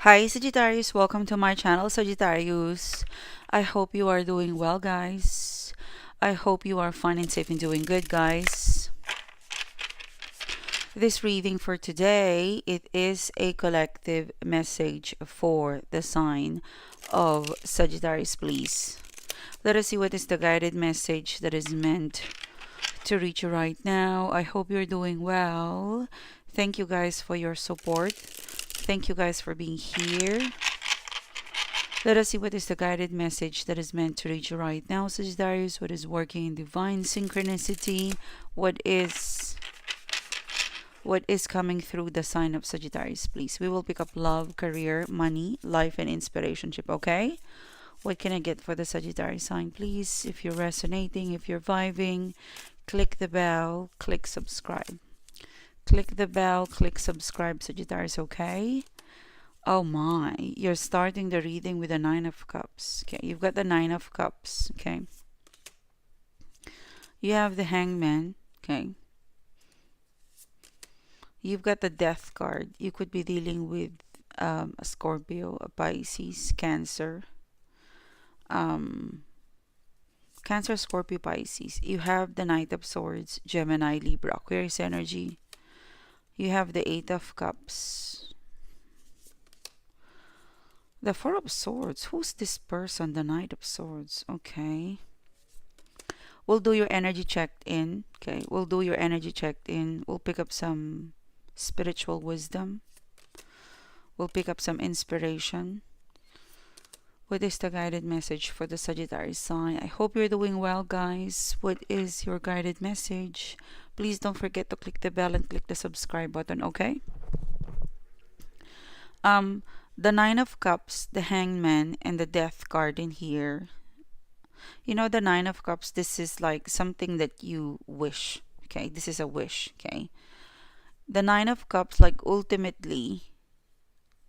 Hi Sagittarius, welcome to my channel Sagittarius. I hope you are doing well, guys. I hope you are fine and safe and doing good, guys. This reading for today, it is a collective message for the sign of Sagittarius, please. Let us see what is the guided message that is meant to reach you right now. I hope you're doing well. Thank you guys for your support. Thank you guys for being here. Let us see what is the guided message that is meant to reach you right now, Sagittarius. What is working in divine synchronicity? What is coming through the sign of Sagittarius, please? We will pick up love, career, money, life, and inspirationship, okay? What can I get for the Sagittarius sign, please? If you're resonating, if you're vibing, click the bell, click subscribe. Click the bell, click subscribe, Sagittarius, okay? Oh my, you're starting the reading with the Nine of Cups. Okay, you've got the Nine of Cups, okay? You have the Hangman, okay? You've got the Death card. You could be dealing with a Scorpio, a Pisces, Cancer. Cancer, Scorpio, Pisces. You have the Knight of Swords, Gemini, Libra, Aquarius energy. You have the Eight of Cups. The Four of Swords. Who's this person? The Knight of Swords. Okay. We'll do your energy checked in. Okay. We'll do your energy checked in. We'll pick up some spiritual wisdom. We'll pick up some inspiration. What is the guided message for the Sagittarius sign? I hope you're doing well, guys. What is your guided message? Please don't forget to click the bell and click the subscribe button, okay? The Nine of Cups, the Hangman, and the Death card in here. You know, the Nine of Cups, this is like something that you wish, okay? This is a wish, okay? The Nine of Cups, like ultimately,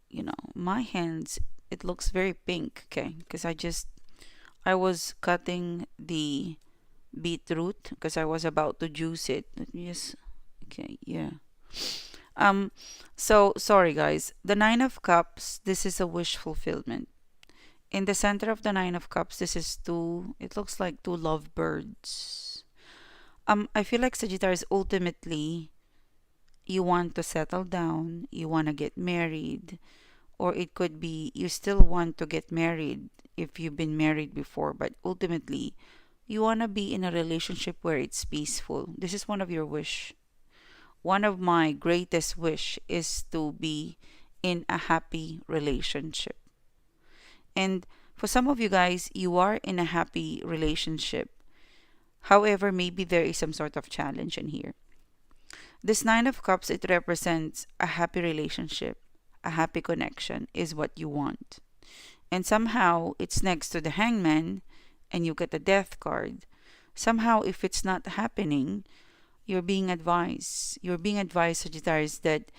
you know, my hands, it looks very pink, okay? Because I was cutting the beetroot because I was about to juice it. Yes, okay, yeah. So sorry guys. The Nine of Cups, this is a wish fulfillment. In the center of the Nine of Cups, this is two, it looks like two lovebirds. I feel like Sagittarius, ultimately, you want to settle down, you want to get married, or it could be you still want to get married if you've been married before, but ultimately, you want to be in a relationship where it's peaceful. This is one of your wish. One of my greatest wish is to be in a happy relationship. And for some of you guys, you are in a happy relationship. However, maybe there is some sort of challenge in here. This Nine of Cups, it represents a happy relationship, a happy connection is what you want. And somehow it's next to the Hangman and you get the Death card. Somehow if it's not happening, you're being advised, Sagittarius, that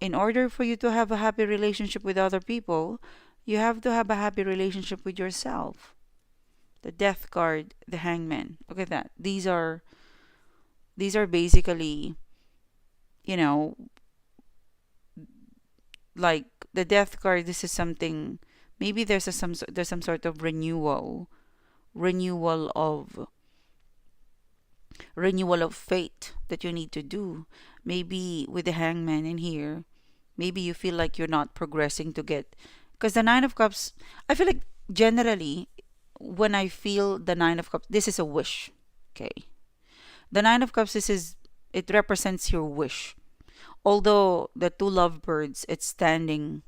in order for you to have a happy relationship with other people, you have to have a happy relationship with yourself. The Death card, the Hangman. Look at that. These are basically, you know, like the Death card. This is something. Maybe there's some sort of renewal of fate that you need to do. Maybe with the Hangman in here, maybe you feel like you're not progressing to get, because the Nine of Cups, I feel like generally when I feel the Nine of Cups, this is a wish, okay? The Nine of Cups, it represents your wish. Although the two lovebirds, it's standing,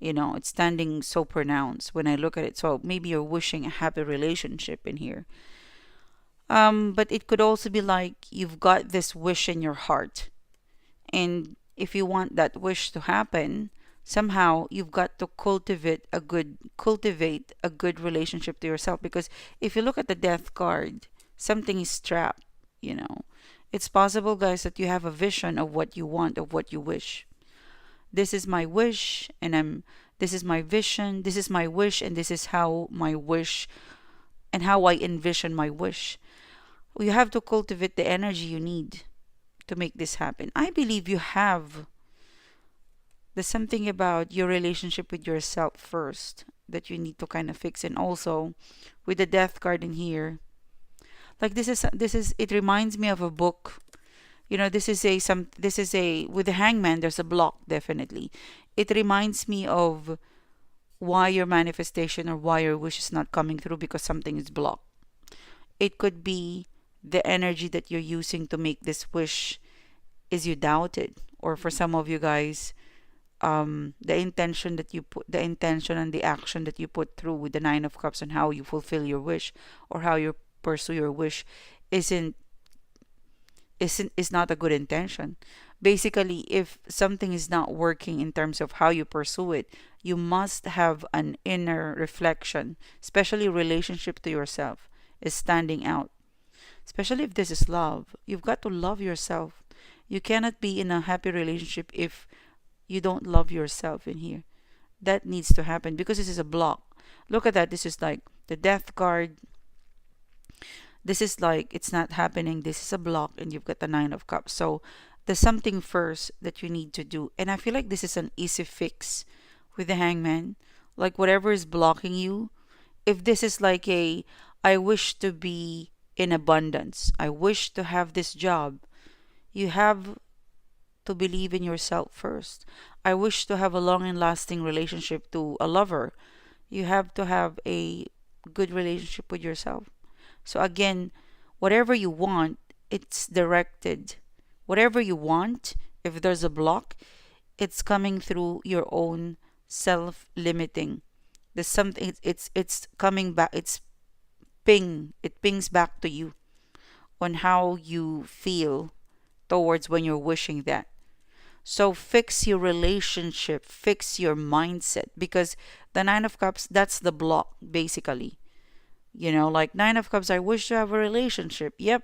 it's standing so pronounced when I look at it. So maybe you're wishing a happy relationship in here. But it could also be like you've got this wish in your heart. And if you want that wish to happen, somehow you've got to cultivate a good relationship to yourself. Because if you look at the Death card, something is trapped, It's possible, guys, that you have a vision of what you want, of what you wish. This is my wish, and this is my vision, this is my wish, and this is how my wish and how I envision my wish. You have to cultivate the energy you need to make this happen. I believe you have There's something about your relationship with yourself first that you need to kind of fix. And also with the death card in here, like this is it reminds me of a book. You know, this is a with the hangman, there's a block definitely. It reminds me of why your manifestation or why your wish is not coming through, because something is blocked. It could be the energy that you're using to make this wish is you doubted, or for some of you guys, the intention that you put, the intention and the action that you put through with the Nine of Cups and how you fulfill your wish or how you pursue your wish isn't is not a good intention. Basically, if something is not working in terms of how you pursue it, you must have an inner reflection, especially relationship to yourself is standing out. Especially if this is love, you've got to love yourself. You cannot be in a happy relationship if you don't love yourself in here. That needs to happen because this is a block. Look at that. This is like the death card. This is like it's not happening. This is a block, and you've got the Nine of Cups. So there's something first that you need to do. And I feel like this is an easy fix with the hangman. Like whatever is blocking you, if this is like a, I wish to be in abundance, I wish to have this job, you have to believe in yourself first. I wish to have a long and lasting relationship to a lover. You have to have a good relationship with yourself. So again, whatever you want, it's directed. Whatever you want, if there's a block, it's coming through your own self-limiting. There's something it's coming back, it pings back to you on how you feel towards when you're wishing that. So fix your relationship, fix your mindset, because the Nine of Cups, that's the block basically. You know, like Nine of Cups, I wish to have a relationship. Yep.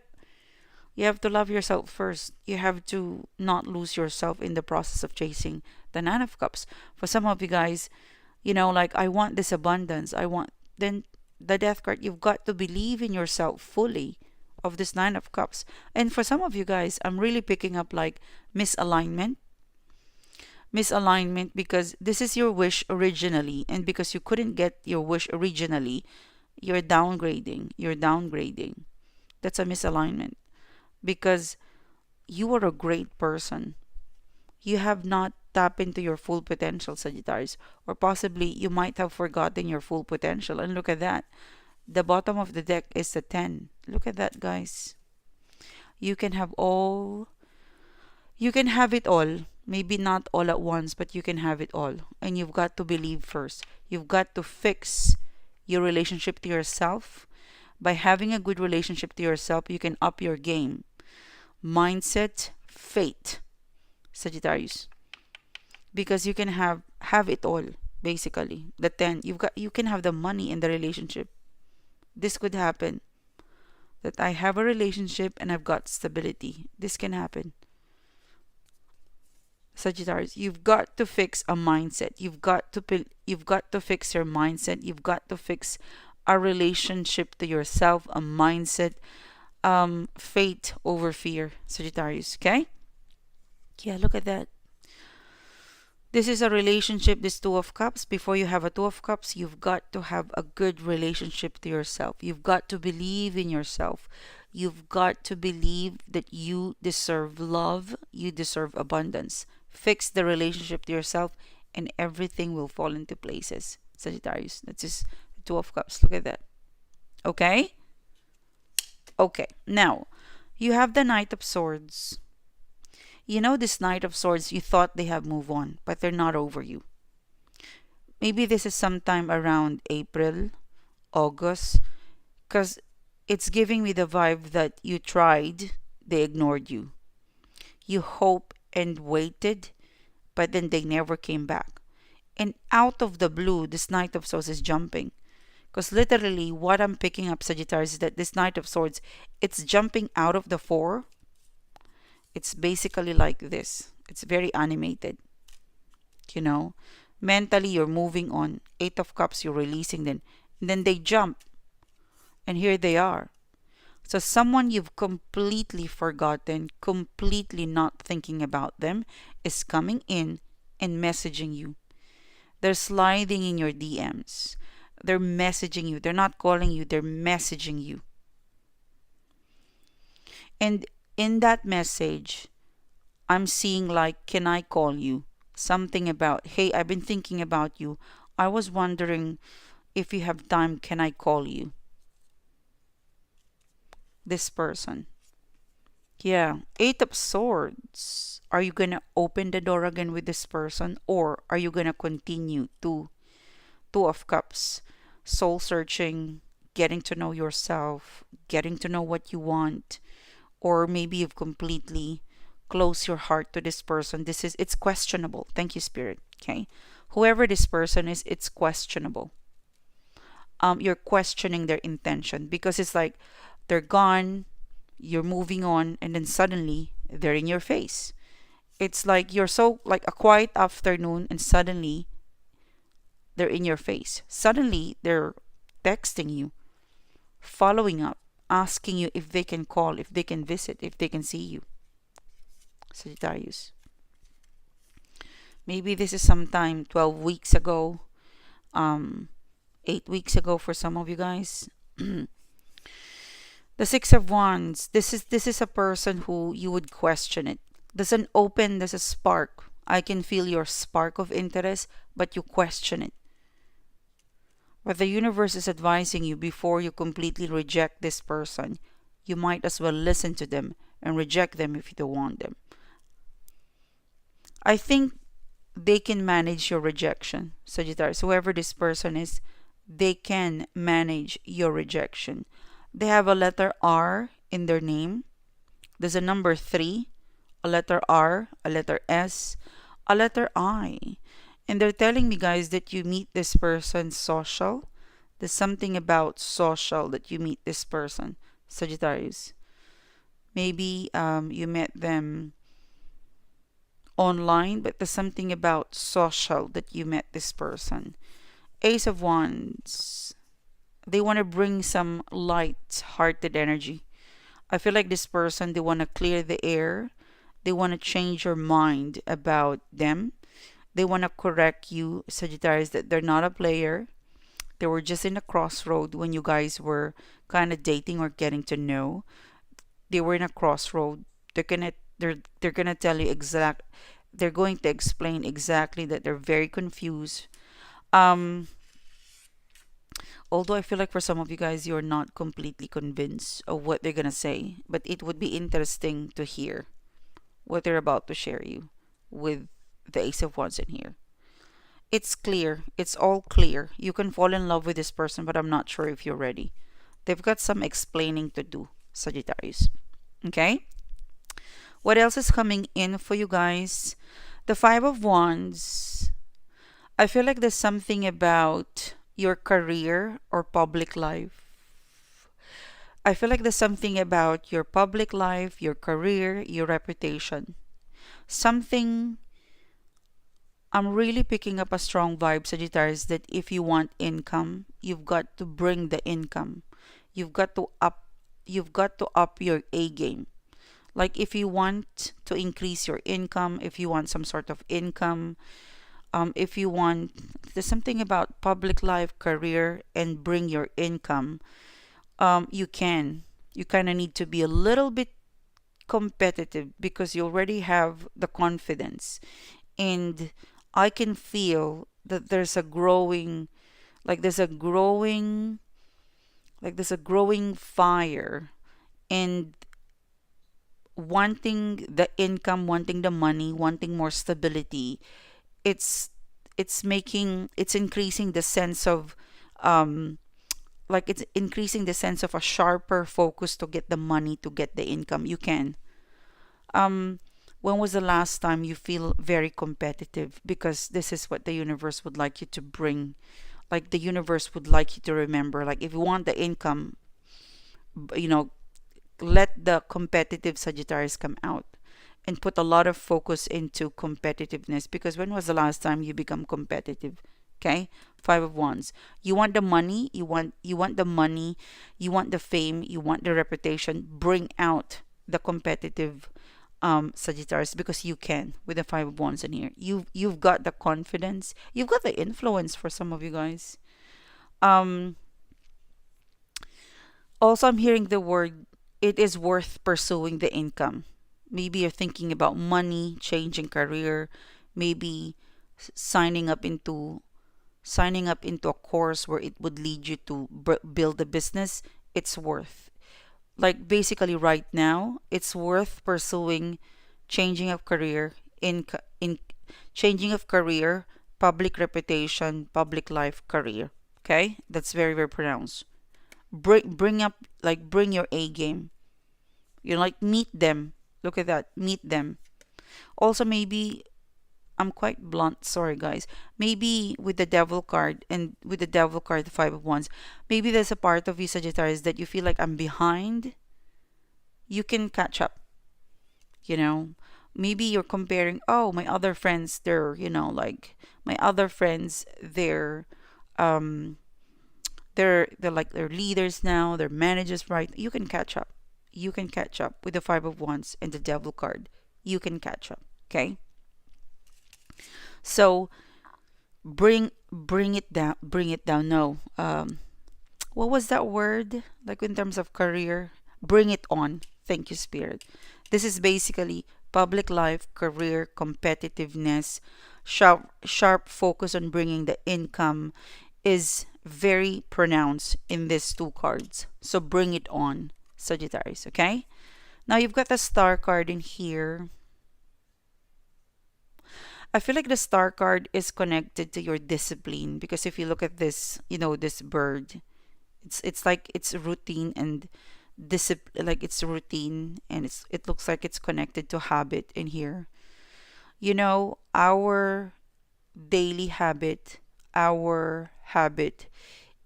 You have to love yourself first. You have to not lose yourself in the process of chasing the Nine of Cups. For some of you guys, you know, like I want this abundance. I want, then the Death card, you've got to believe in yourself fully of this Nine of Cups. And for some of you guys, I'm really picking up like misalignment. Misalignment because this is your wish originally, and because you couldn't get your wish originally, you're downgrading. You're downgrading. That's a misalignment because you are a great person. You have not tapped into your full potential, Sagittarius, or possibly you might have forgotten your full potential. And look at that. The bottom of the deck is the 10. Look at that, guys. You can have all, you can have it all. Maybe not all at once, but you can have it all. And you've got to believe first. You've got to fix your relationship to yourself. By having a good relationship to yourself, you can up your game. Mindset, fate, Sagittarius. Because you can have it all, basically. The 10, you can have the money in the relationship. This could happen. That I have a relationship and I've got stability. This can happen. Sagittarius, you've got to fix a mindset. You've got to fix your mindset. You've got to fix a relationship to yourself, a mindset, faith over fear, Sagittarius. Okay? Yeah, look at that. This is a relationship, this Two of Cups. Before you have a Two of Cups, you've got to have a good relationship to yourself. You've got to believe in yourself. You've got to believe that you deserve love. You deserve abundance. Fix the relationship to yourself and everything will fall into places. Sagittarius, that's just Two of Cups. Look at that. Okay? Okay. Now, you have the Knight of Swords. You know, this Knight of Swords, you thought they have moved on, but they're not over you. Maybe this is sometime around April, August, because it's giving me the vibe that you tried, they ignored you. You hope and waited, but then they never came back. And out of the blue, this Knight of Swords is jumping. Because literally, what I'm picking up, Sagittarius, is that this Knight of Swords, it's jumping out of the 4. It's basically like this. It's very animated. You know, mentally, you're moving on. 8 of Cups, you're releasing them. And then they jump. And here they are. So someone you've completely forgotten, completely not thinking about them, is coming in and messaging you. They're sliding in your DMs. They're messaging you. They're not calling you, they're messaging you. And in that message, I'm seeing like, can I call you? Something about, hey, I've been thinking about you. I was wondering if you have time, can I call you? This person. Yeah, Eight of Swords. Are you gonna open the door again with this person, or are you gonna continue to Two of Cups, soul searching, getting to know yourself, getting to know what you want, or maybe you've completely closed your heart to this person. It's questionable. Thank you, Spirit. Okay, whoever this person is, it's questionable. You're questioning their intention because it's like they're gone, you're moving on, and then suddenly they're in your face. It's like you're so like a quiet afternoon, and suddenly they're in your face. Suddenly they're texting you, following up, asking you if they can call, if they can visit, if they can see you. Sagittarius. Maybe this is sometime 12 weeks ago, 8 weeks ago for some of you guys. The Six of Wands. This is a person who you would question it. There's a spark. I can feel your spark of interest, but you question it. But the universe is advising you before you completely reject this person, you might as well listen to them and reject them if you don't want them. I think they can manage your rejection, Sagittarius. Whoever this person is, they can manage your rejection. They have a letter R in their name. There's a number 3, a letter R, a letter S, a letter I. And they're telling me, guys, that you meet this person social. There's something about social that you meet this person, Sagittarius. Maybe you met them online, but there's something about social that you met this person. Ace of Wands. They want to bring some light-hearted energy. I feel like this person, they want to clear the air. They want to change your mind about them. They want to correct you, Sagittarius, that they're not a player. They were just in a crossroad when you guys were kind of dating or getting to know. They were in a crossroad. They're gonna tell you they're going to explain exactly that they're very confused. Although I feel like for some of you guys, you're not completely convinced of what they're gonna say, but it would be interesting to hear what they're about to share you with the Ace of Wands in here. It's clear. It's all clear. You can fall in love with this person, but I'm not sure if you're ready. They've got some explaining to do, Sagittarius. Okay? What else is coming in for you guys? The Five of Wands. I feel like there's something about your career or public life. I feel like there's something about your public life, your career, your reputation. Something, I'm really picking up a strong vibe, Sagittarius, that if you want income, you've got to bring the income. You've got to up your A game. Like if you want to increase your income, if you want some sort of income, if you want, there's something about public life, career, and bring your income. You can. You kind of need to be a little bit competitive because you already have the confidence. And I can feel that there's a growing, like there's a growing, like there's a growing fire, and wanting the income, wanting the money, wanting more stability. It's increasing the sense of it's increasing the sense of a sharper focus to get the money, to get the income. You can. When was the last time you feel very competitive? Because this is what the universe would like you to bring. Like the universe would like you to remember. Like if you want the income, let the competitive Sagittarius come out and put a lot of focus into competitiveness. Because when was the last time you become competitive? Okay, Five of Wands. You want the money. You want the money. You want the fame. You want the reputation. Bring out the competitive Sagittarius, because you can with the Five of Wands in here. You've got the confidence, you've got the influence for some of you guys. Um, Also, I'm hearing the word, it is worth pursuing the income. Maybe you're thinking about money, changing career, maybe signing up into a course where it would lead you to build a business. It's worth. Like basically right now, it's worth pursuing changing of career in changing of career, public reputation, public life, career. Okay? That's very very pronounced. Bring up, like, bring your A game. Like, meet them. Look at that, meet them. Also, maybe I'm quite blunt, sorry guys. Maybe with the devil card, and with the devil card, the Five of Wands, maybe there's a part of you, Sagittarius, that you feel like I'm behind. You can catch up. you know Maybe you're comparing, oh, my other friends, they're, like, my other friends, um they're like, they're leaders now, they're managers, right? You can catch up. You can catch up with the Five of Wands and the devil card. You can catch up. Okay, so bring it down. Bring it down. No, what was that word, like, in terms of career? Bring it on. Thank you, Spirit. This is basically public life, career, competitiveness, sharp focus on bringing the income is very pronounced in these two cards. So bring it on, Sagittarius. Okay, now you've got the star card in here. I feel like the star card is connected to your discipline, because if you look at this, this bird, it's like it's routine and discipline, like it's routine, and it looks like it's connected to habit in here. Our daily habit, our habit,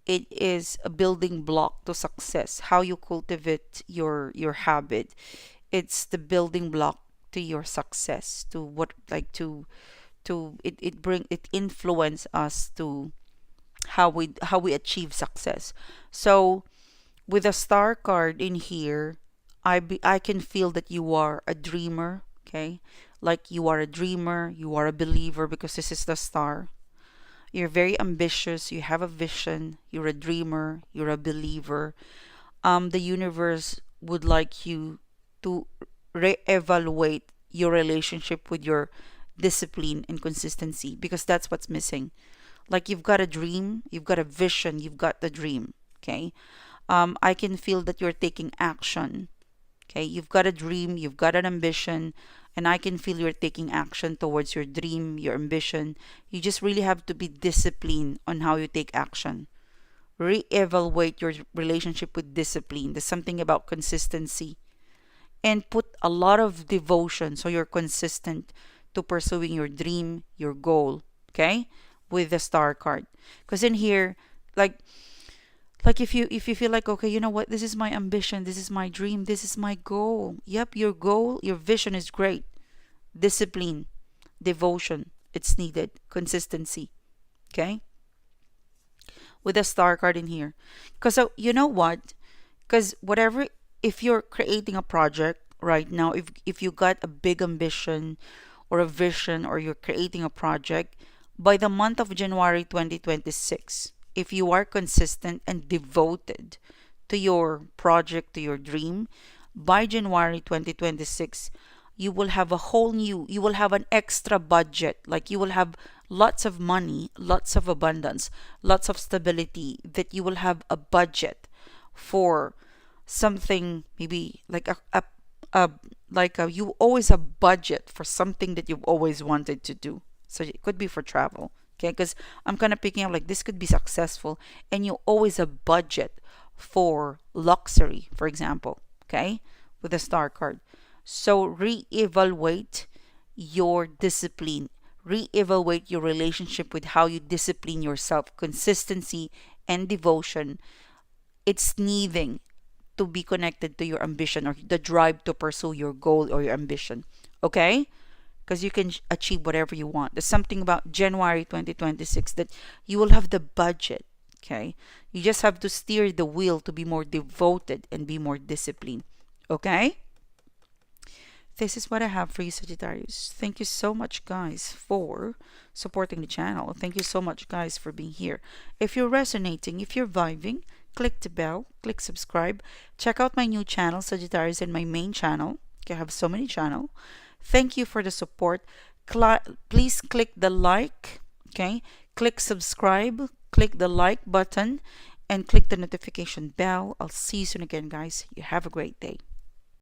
it is a building block to success. How you cultivate your habit, it's the building block to your success, to what, like, it influence us to how we achieve success. So with a star card in here, I can feel that you are a dreamer. Okay, like, you are a dreamer, you are a believer, because this is the star. You're very ambitious, you have a vision, you're a dreamer, you're a believer. The universe would like you to reevaluate your relationship with your discipline and consistency, because that's what's missing. Like, you've got a dream, you've got a vision, you've got the dream. Okay, I can feel that you're taking action. Okay, you've got a dream, you've got an ambition, and I can feel you're taking action towards your dream, your ambition. You just really have to be disciplined on how you take action. Reevaluate your relationship with discipline. There's something about consistency, and put a lot of devotion so you're consistent to pursuing your dream, your goal. Okay, with the star card, because in here, like, if you feel like, okay, you know what, this is my ambition, this is my dream, this is my goal. Yep, your goal, your vision is great. Discipline, devotion, it's needed. Consistency. Okay, with the star card in here, because, so, you know what, because whatever, if you're creating a project right now, if you got a big ambition or a vision, or you're creating a project, by the month of January 2026, if you are consistent and devoted to your project, to your dream, by January 2026, you will have you will have an extra budget. Like, you will have lots of money, lots of abundance, lots of stability, that you will have a budget for something, maybe like you always have budget for something that you've always wanted to do. So it could be for travel. Okay, because I'm kind of picking up, like, this could be successful, and you always have budget for luxury, for example. Okay, with a star card. So reevaluate your discipline, reevaluate your relationship with how you discipline yourself. Consistency and devotion, it's needing to be connected to your ambition, or the drive to pursue your goal or your ambition. Okay, because you can achieve whatever you want. There's something about January 2026 that you will have the budget. Okay, you just have to steer the wheel to be more devoted and be more disciplined. Okay, This is what I have for you, Sagittarius. Thank you so much, guys, for supporting the channel. Thank you so much, guys, for being here. If you're resonating, if you're vibing, click the bell, click subscribe. Check out my new channel, Sagittarius, and my main channel. Okay, I have so many channels. Thank you for the support. Please click the like, okay? Click subscribe, click the like button, and click the notification bell. I'll see you soon again, guys. You have a great day.